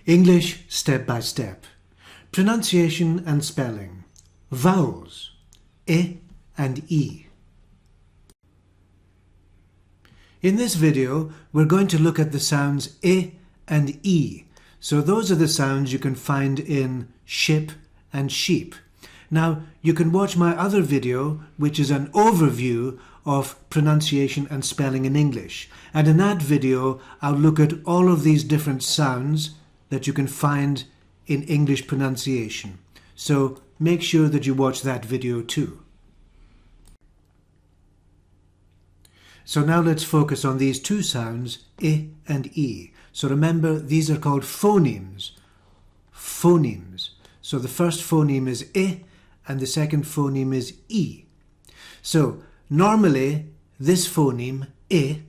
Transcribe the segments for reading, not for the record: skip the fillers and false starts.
English step by step. Pronunciation and spelling. Vowels. I and E. In this video, we're going to look at the sounds I and E. So those are the sounds you can find in ship and sheep. Now, you can watch my other video, which is an overview of pronunciation and spelling in English. And in that video, I'll look at all of these different sounds that you can find in English pronunciation. So make sure that you watch that video too. So now let's focus on these two sounds, I and E. So remember, these are called phonemes. Phonemes. So the first phoneme is I and the second phoneme is E. So normally this phoneme, I,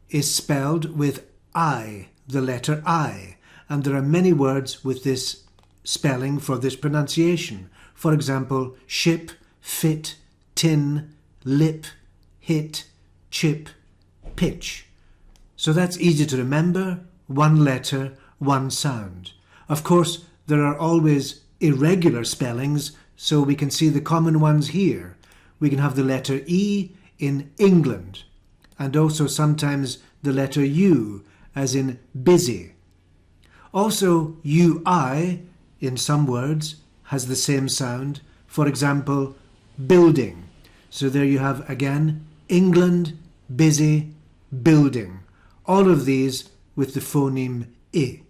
is spelled with I, the letter I. And there are many words with this spelling for this pronunciation. For example, ship, fit, tin, lip, hit, chip, pitch. So that's easy to remember, one letter, one sound. Of course, there are always irregular spellings, so we can see the common ones here. We can have the letter E in England, and also sometimes the letter U, as in busy. Also, UI in some words has the same sound. For example, building. So there you have again, England, busy, building. All of these with the phoneme I.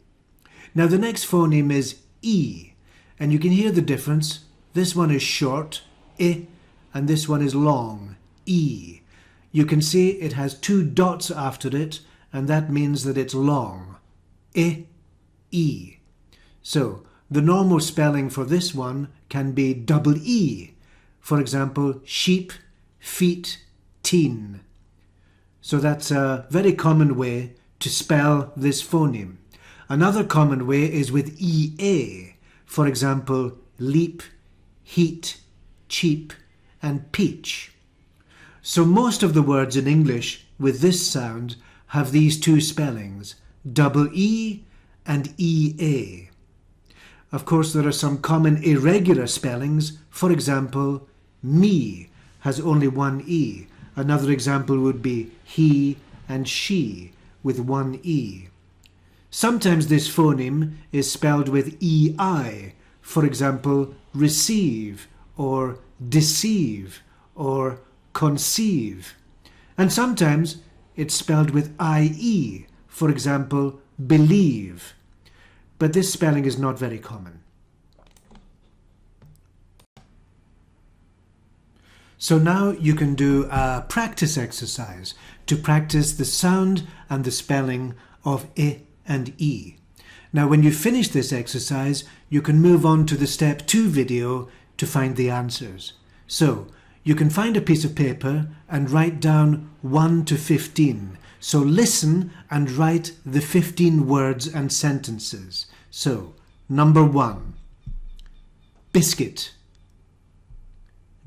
Now the next phoneme is E, and you can hear the difference. This one is short, I, and this one is long, E. You can see it has two dots after it, and that means that it's long. I, E. So the normal spelling for this one can be double E. For example, sheep, feet, teen. So that's a very common way to spell this phoneme. Another common way is with EA. For example, leap, heat, cheap, and peach. So most of the words in English with this sound have these two spellings, double E and EA. Of course, there are some common irregular spellings. For example, me has only one E. Another example would be he and she with one E. Sometimes this phoneme is spelled with EI. For example, receive or deceive or conceive. And sometimes it's spelled with IE. For example, believe. But this spelling is not very common. So now you can do a practice exercise to practice the sound and the spelling of I and E. Now when you finish this exercise, you can move on to the step 2 video to find the answers. So you can find a piece of paper and write down 1 to 15. So listen and write the 15 words and sentences. So, number 1, biscuit,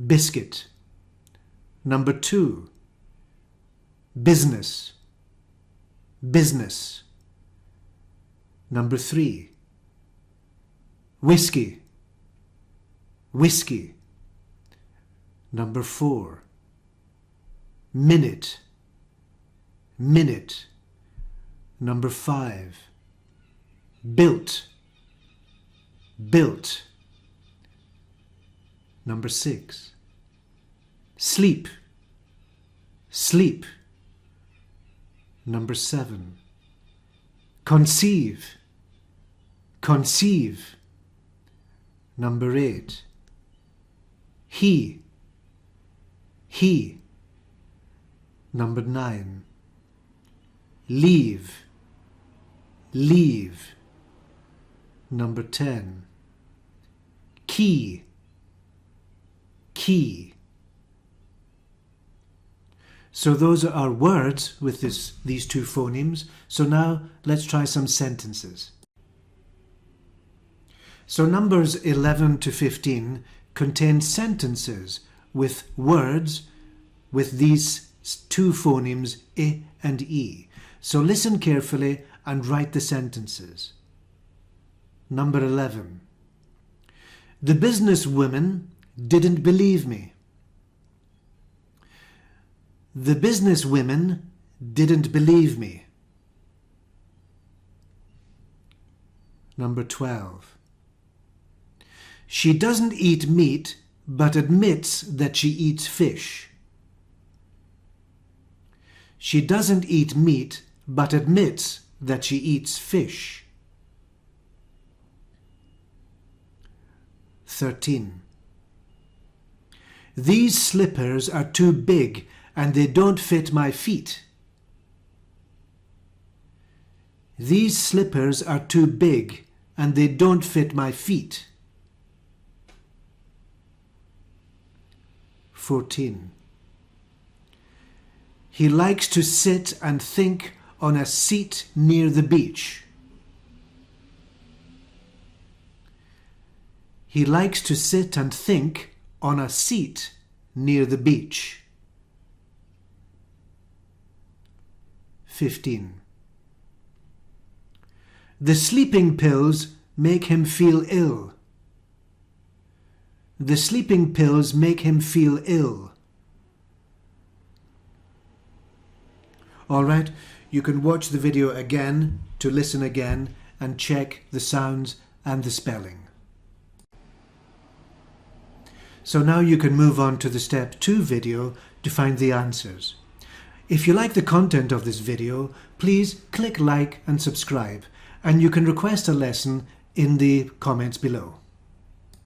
biscuit. Number 2, business, business. Number 3, whiskey, whiskey. Number 4, minute, minute. Number 5, built, built. Number 6, sleep, sleep. Number 7, conceive, conceive. Number 8, he, he. Number 9, leave, leave. Number 10, key, key. So those are our words with these two phonemes. So now let's try some sentences. So numbers 11 to 15 contain sentences with words with these two phonemes I and E. So listen carefully and write the sentences. Number 11. The businesswomen didn't believe me. The businesswomen didn't believe me. Number 12. She doesn't eat meat but admits that she eats fish. She doesn't eat meat but admits that she eats fish. 13. These slippers are too big and they don't fit my feet. These slippers are too big and they don't fit my feet. 14. He likes to sit and think on a seat near the beach. He likes to sit and think on a seat near the beach. 15. The sleeping pills make him feel ill. The sleeping pills make him feel ill. All right, you can watch the video again to listen again and check the sounds and the spelling. So now you can move on to the step 2 video to find the answers. If you like the content of this video, please click like and subscribe, and you can request a lesson in the comments below.